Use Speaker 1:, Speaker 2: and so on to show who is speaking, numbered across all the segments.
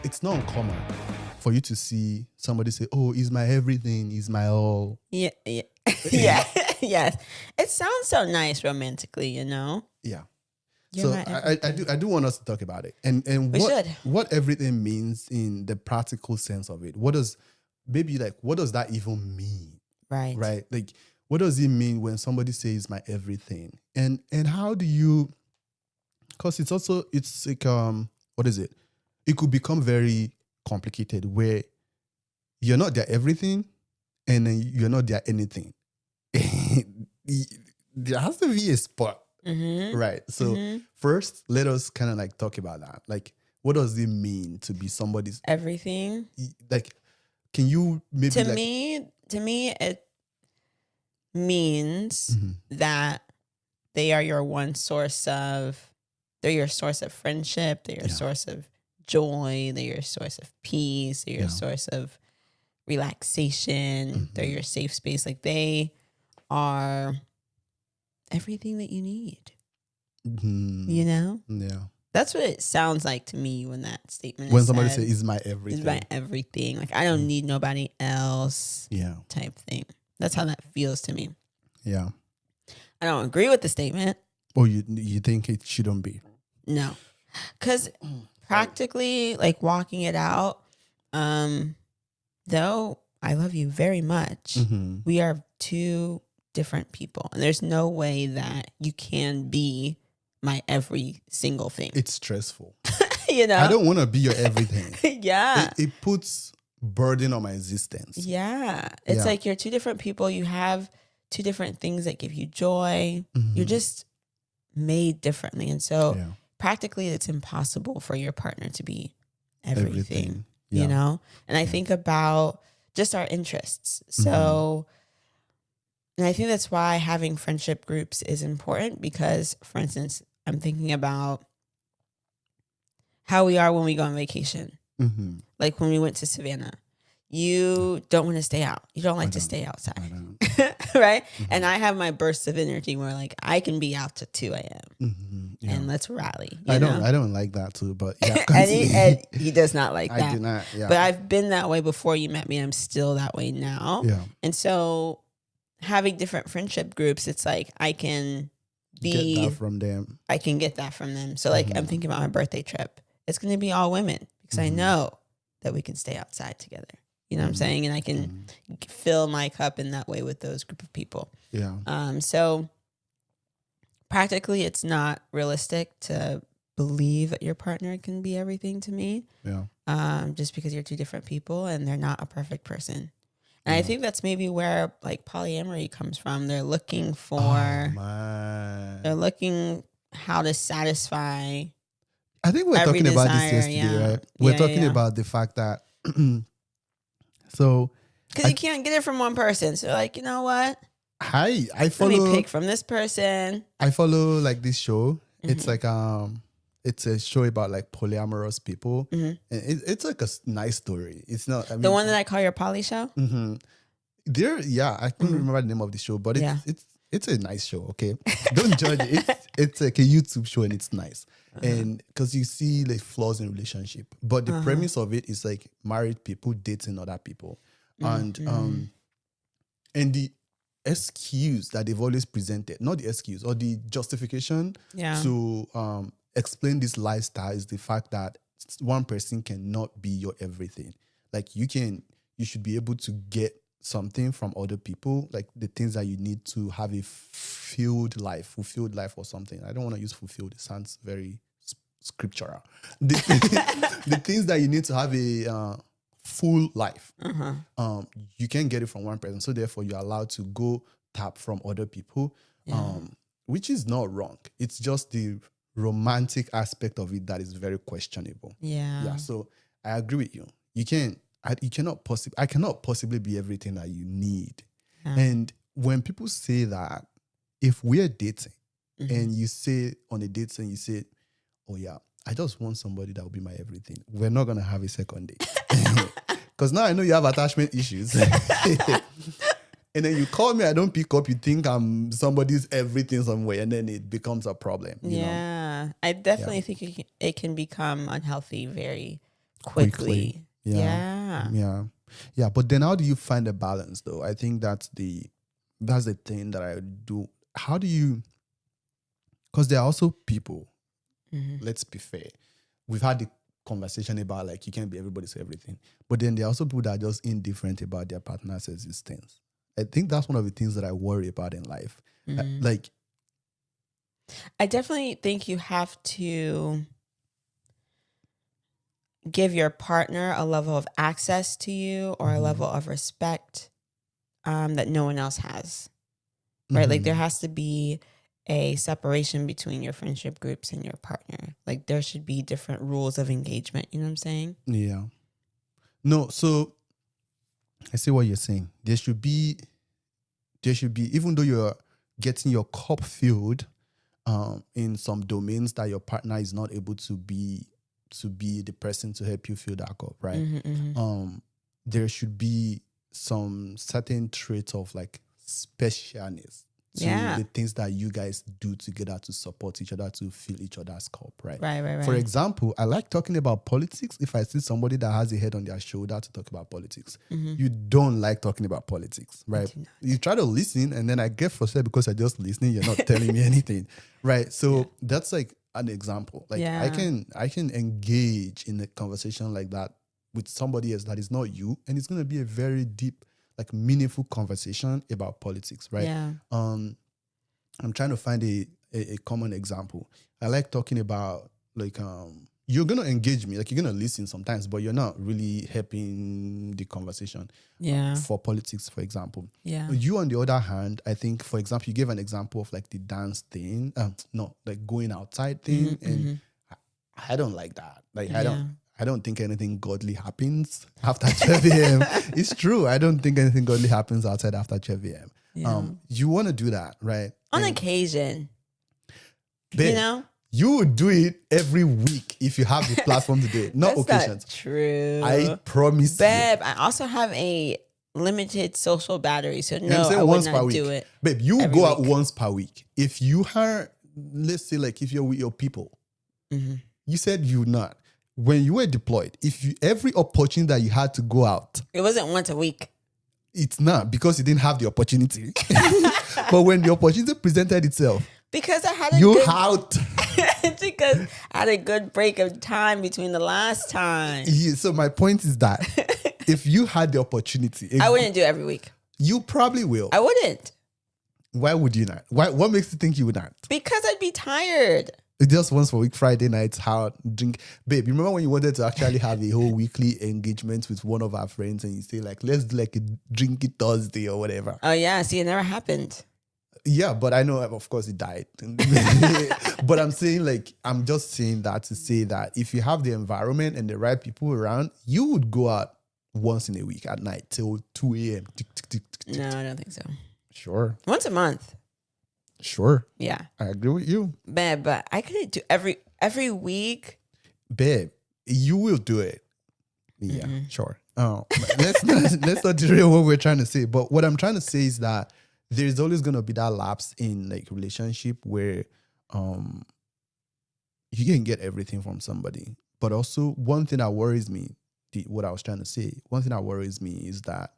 Speaker 1: it's not uncommon for you to see somebody say, "Oh, he's my everything, he's my all."
Speaker 2: Yeah. Yeah. Yes. It sounds so nice romantically,
Speaker 1: Yeah.
Speaker 2: You're
Speaker 1: So
Speaker 2: my
Speaker 1: I do want us to talk about it, and
Speaker 2: We should.
Speaker 1: what everything means in the practical sense of it. What does that even mean?
Speaker 2: Right.
Speaker 1: Right? Like, what does it mean when somebody says my everything? And how do you? Because it's like what is it? It could become very complicated where you're not their everything, and then you're not their anything. There has to be a spot.
Speaker 2: Mm-hmm.
Speaker 1: Right. So first, let us kind of like talk about that. Like, what does it mean to be somebody's
Speaker 2: Everything.
Speaker 1: like? Can you maybe
Speaker 2: To
Speaker 1: like
Speaker 2: me, it means that they are your one source of, they're your source of friendship, they're your source of joy, they're your source of peace, they're your source of relaxation, they're your safe space. Like, they are everything that you need.
Speaker 1: Yeah.
Speaker 2: That's what it sounds like to me when that statement
Speaker 1: When
Speaker 2: is
Speaker 1: somebody
Speaker 2: said.
Speaker 1: says is my everything.
Speaker 2: Is my everything. Like, I don't need nobody else.
Speaker 1: Yeah.
Speaker 2: Type thing. That's how that feels to me.
Speaker 1: Yeah.
Speaker 2: I don't agree with the statement.
Speaker 1: Or you think it shouldn't be?
Speaker 2: No. Because practically, like, walking it out, though I love you very much, we are two different people. And there's no way that you can be my every single thing.
Speaker 1: It's stressful.
Speaker 2: I
Speaker 1: don't want to be your everything.
Speaker 2: Yeah.
Speaker 1: It puts burden on my existence.
Speaker 2: Yeah. It's like you're two different people. You have two different things that give you joy. You're just made differently. And so practically it's impossible for your partner to be everything. And I think about just our interests. So, and I think that's why having friendship groups is important because, for instance, I'm thinking about how we are when we go on vacation. Like when we went to Savannah. You don't want to stay out. You don't like to stay outside. Right? And I have my bursts of energy where, like, I can be out to 2 a.m. And let's rally.
Speaker 1: I don't like that too, but yeah.
Speaker 2: and he does not like that.
Speaker 1: I do not, yeah.
Speaker 2: But I've been that way before you met me. I'm still that way now.
Speaker 1: Yeah.
Speaker 2: And so having different friendship groups, it's like I can
Speaker 1: get that from them.
Speaker 2: I can get that from them. So like I'm thinking about my birthday trip. It's going to be all women because I know that we can stay outside together. You know what I'm saying? And I can fill my cup in that way with those group of people.
Speaker 1: Yeah.
Speaker 2: So practically it's not realistic to believe that your partner can be everything to me.
Speaker 1: Yeah.
Speaker 2: Just because you're two different people and they're not a perfect person. And I think that's maybe where like polyamory comes from. They're looking for, they're looking how to satisfy.
Speaker 1: I think we're talking about this yesterday, right? We're talking about the fact that, so.
Speaker 2: Because you can't get it from one person. So like, you know what?
Speaker 1: I follow.
Speaker 2: Let me pick from this person.
Speaker 1: I follow like this show. It's like, it's a show about like polyamorous people. And it's like a nice story. It's not, I mean.
Speaker 2: The one that I call your poly show?
Speaker 1: I couldn't remember the name of the show, but it's a nice show, okay? Don't judge it. It's like a YouTube show and it's nice. And because you see like flaws in relationship. But the premise of it is like married people dating other people. And the excuse that they've always presented, not the excuse, or the justification to explain this lifestyle is the fact that one person cannot be your everything. Like you should be able to get something from other people, like the things that you need to have a fulfilled life or something. I don't want to use fulfilled. It sounds very scriptural. The things that you need to have a full life, you can get it from one person. So therefore you're allowed to go tap from other people, which is not wrong. It's just the romantic aspect of it that is very questionable. Yeah. So I agree with you. I cannot possibly be everything that you need. And when people say that, if we're dating and you say on a date and you say, oh yeah, I just want somebody that will be my everything, we're not going to have a second date. Because now I know you have attachment issues. And then you call me, I don't pick up, you think I'm somebody's everything somewhere, and then it becomes a problem. You know?
Speaker 2: I definitely think it can become unhealthy very, quickly.
Speaker 1: Yeah. But then how do you find a balance though? I think that's the thing that I do. How do you, because there are also people, let's be fair. We've had the conversation about like you can't be everybody's everything. But then there are also people that are just indifferent about their partner's existence. I think that's one of the things that I worry about in life. Like,
Speaker 2: I definitely think you have to give your partner a level of access to you or a level of respect that no one else has. Right? Like there has to be a separation between your friendship groups and your partner. Like there should be different rules of engagement. You know what I'm saying?
Speaker 1: Yeah. No, so I see what you're saying. There should be, even though you're getting your cup filled in some domains that your partner is not able to be the person to help you fill that cup, right? There should be some certain traits of like specialness to the things that you guys do together to support each other to fill each other's cup, right?
Speaker 2: Right.
Speaker 1: For example, I like talking about politics. If I see somebody that has a head on their shoulder to talk about politics, you don't like talking about politics, right? You try to listen and then I get frustrated because I'm just listening. You're not telling me anything, right? So that's like an example. Like I can engage in a conversation like that with somebody else that is not you, and it's going to be a very deep, like meaningful conversation about politics, right?
Speaker 2: Yeah.
Speaker 1: I'm trying to find a common example. I like talking about like you're gonna engage me, like you're gonna listen sometimes, but you're not really helping the conversation. For politics, for example.
Speaker 2: Yeah.
Speaker 1: You on the other hand, I think, for example, you gave an example of like the dance thing, like going outside thing, and I don't like that. Like I don't think anything godly happens after 12 a.m. It's true. I don't think anything godly happens outside after 12 a.m.
Speaker 2: Yeah.
Speaker 1: You want to do that, right?
Speaker 2: On occasion.
Speaker 1: Babe,
Speaker 2: you know?
Speaker 1: You would do it every week if you have the platform to do it. Not occasions.
Speaker 2: That's true.
Speaker 1: I promise
Speaker 2: Babe,
Speaker 1: you.
Speaker 2: I also have a limited social battery, so no, I would not do it.
Speaker 1: Babe, you go out once per week. If you are, let's say like if you're with your people, you said you would not. When you were deployed, every opportunity that you had to go out.
Speaker 2: It wasn't once a week.
Speaker 1: It's not because you didn't have the opportunity. But when the opportunity presented itself.
Speaker 2: Because I had
Speaker 1: out.
Speaker 2: It's because I had a good break of time between the last time.
Speaker 1: Yeah, so my point is that if you had the opportunity.
Speaker 2: I wouldn't do it every week.
Speaker 1: You probably will.
Speaker 2: I wouldn't.
Speaker 1: Why would you not? What makes you think you would not?
Speaker 2: Because I'd be tired.
Speaker 1: Just once per week, Friday nights, drink. Babe, you remember when you wanted to actually have a whole weekly engagement with one of our friends and you say like, let's do like a drinky Thursday or whatever.
Speaker 2: Oh yeah, see, it never happened.
Speaker 1: Yeah, but I know, of course, it died. But I'm saying like, I'm just saying that to say that if you have the environment and the right people around, you would go out once in a week at night till 2 a.m.
Speaker 2: No, I don't think so.
Speaker 1: Sure.
Speaker 2: Once a month.
Speaker 1: Sure.
Speaker 2: Yeah.
Speaker 1: I agree with you.
Speaker 2: Babe, but I couldn't do every week.
Speaker 1: Babe, you will do it. Yeah, sure. Let's not derail what we're trying to say. But what I'm trying to say is that there's always gonna be that lapse in like relationship where you can get everything from somebody. But also one thing that worries me, what I was trying to say, one thing that worries me is that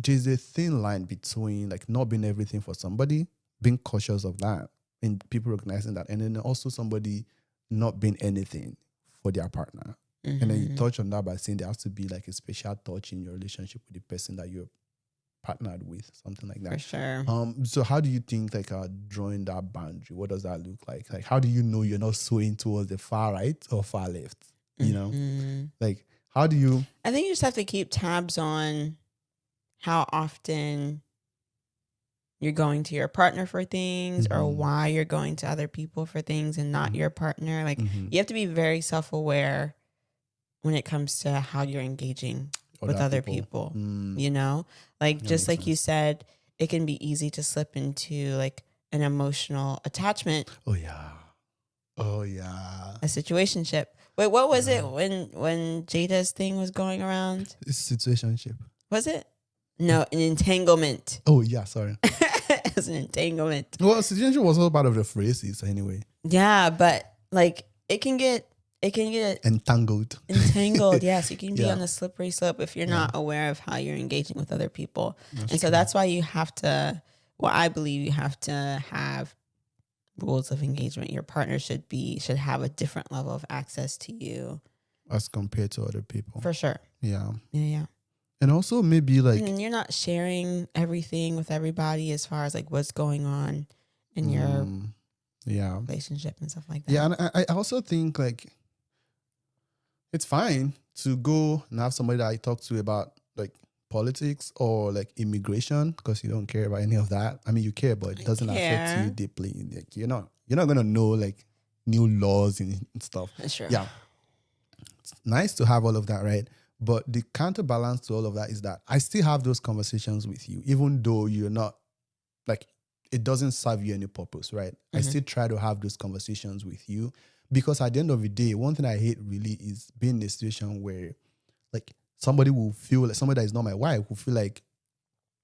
Speaker 1: there's a thin line between like not being everything for somebody, being cautious of that, and people recognizing that, and then also somebody not being anything for their partner. And then you touch on that by saying there has to be like a special touch in your relationship with the person that you're partnered with, something like that.
Speaker 2: For sure.
Speaker 1: So how do you think like drawing that boundary? What does that look like? Like how do you know you're not swaying towards the far right or far left? You know, like how do you?
Speaker 2: I think you just have to keep tabs on how often you're going to your partner for things or why you're going to other people for things and not your partner. Like you have to be very self-aware when it comes to how you're engaging with other people. You know, like just like you said, it can be easy to slip into like an emotional attachment.
Speaker 1: Oh yeah.
Speaker 2: A situationship. Wait, what was it when Jada's thing was going around?
Speaker 1: It's a situationship.
Speaker 2: Was it? No, an entanglement.
Speaker 1: Oh yeah, sorry.
Speaker 2: It was an entanglement.
Speaker 1: Well, situationship was also part of the phrases anyway.
Speaker 2: Yeah, but like it can get it can get
Speaker 1: entangled.
Speaker 2: Yes, you can be on a slippery slope if you're not aware of how you're engaging with other people. So that's why you have to, I believe you have to have rules of engagement. Your partner should have a different level of access to you
Speaker 1: as compared to other people.
Speaker 2: For sure.
Speaker 1: Yeah.
Speaker 2: Yeah.
Speaker 1: And also maybe like,
Speaker 2: and you're not sharing everything with everybody as far as like what's going on in your relationship and stuff like that.
Speaker 1: Yeah, and I also think like it's fine to go and have somebody that I talk to about like politics or like immigration because you don't care about any of that. I mean, you care, but it doesn't affect you deeply. Like you're not gonna know like new laws and stuff.
Speaker 2: Sure.
Speaker 1: Yeah, it's nice to have all of that, right? But the counterbalance to all of that is that I still have those conversations with you, even though you're not like it doesn't serve you any purpose, right? Mm-hmm. I still try to have those conversations with you. Because at the end of the day, one thing I hate really is being in a situation where like somebody will feel like somebody that is not my wife will feel like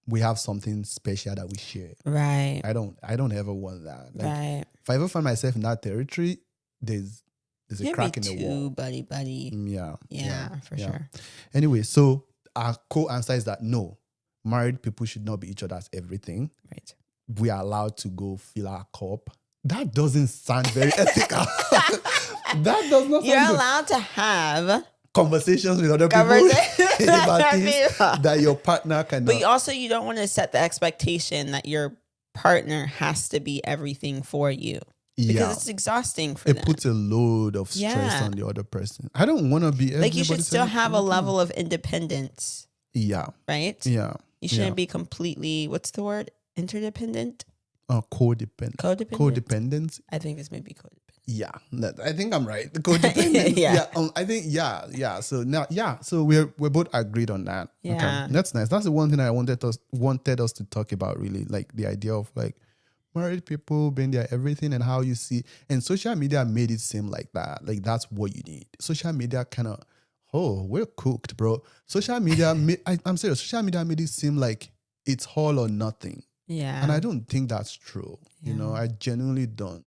Speaker 1: we have something special that we share.
Speaker 2: Right.
Speaker 1: I don't ever want that. Like,
Speaker 2: right.
Speaker 1: If I ever find myself in that territory, there's a crack in the wall.
Speaker 2: Buddy. Yeah, for sure.
Speaker 1: Anyway, so our co-answer is that no, married people should not be each other's everything.
Speaker 2: Right.
Speaker 1: We are allowed to go fill our cup. That doesn't sound very ethical. That does not sound
Speaker 2: You're allowed to have
Speaker 1: conversations with other people about things that your partner cannot.
Speaker 2: But you don't want to set the expectation that your partner has to be everything for you. Because it's exhausting for them.
Speaker 1: It puts a load of stress on the other person. I don't want to be
Speaker 2: like you should still have a level of independence.
Speaker 1: Yeah.
Speaker 2: Right?
Speaker 1: Yeah.
Speaker 2: You shouldn't be completely, what's the word? Interdependent?
Speaker 1: Codependent. Codependence.
Speaker 2: I think this may be codependent.
Speaker 1: Yeah, I think I'm right. The codependence. I think So now, so we're both agreed on that.
Speaker 2: Yeah,
Speaker 1: okay. That's nice. That's the one thing I wanted us to talk about. Really, like the idea of like married people being their everything and how you see. And social media made it seem like that. Like that's what you need. Social media kind of. Oh, we're cooked, bro. Social media. I'm serious. Social media made it seem like it's all or nothing.
Speaker 2: Yeah.
Speaker 1: And I don't think that's true. Yeah. I genuinely don't.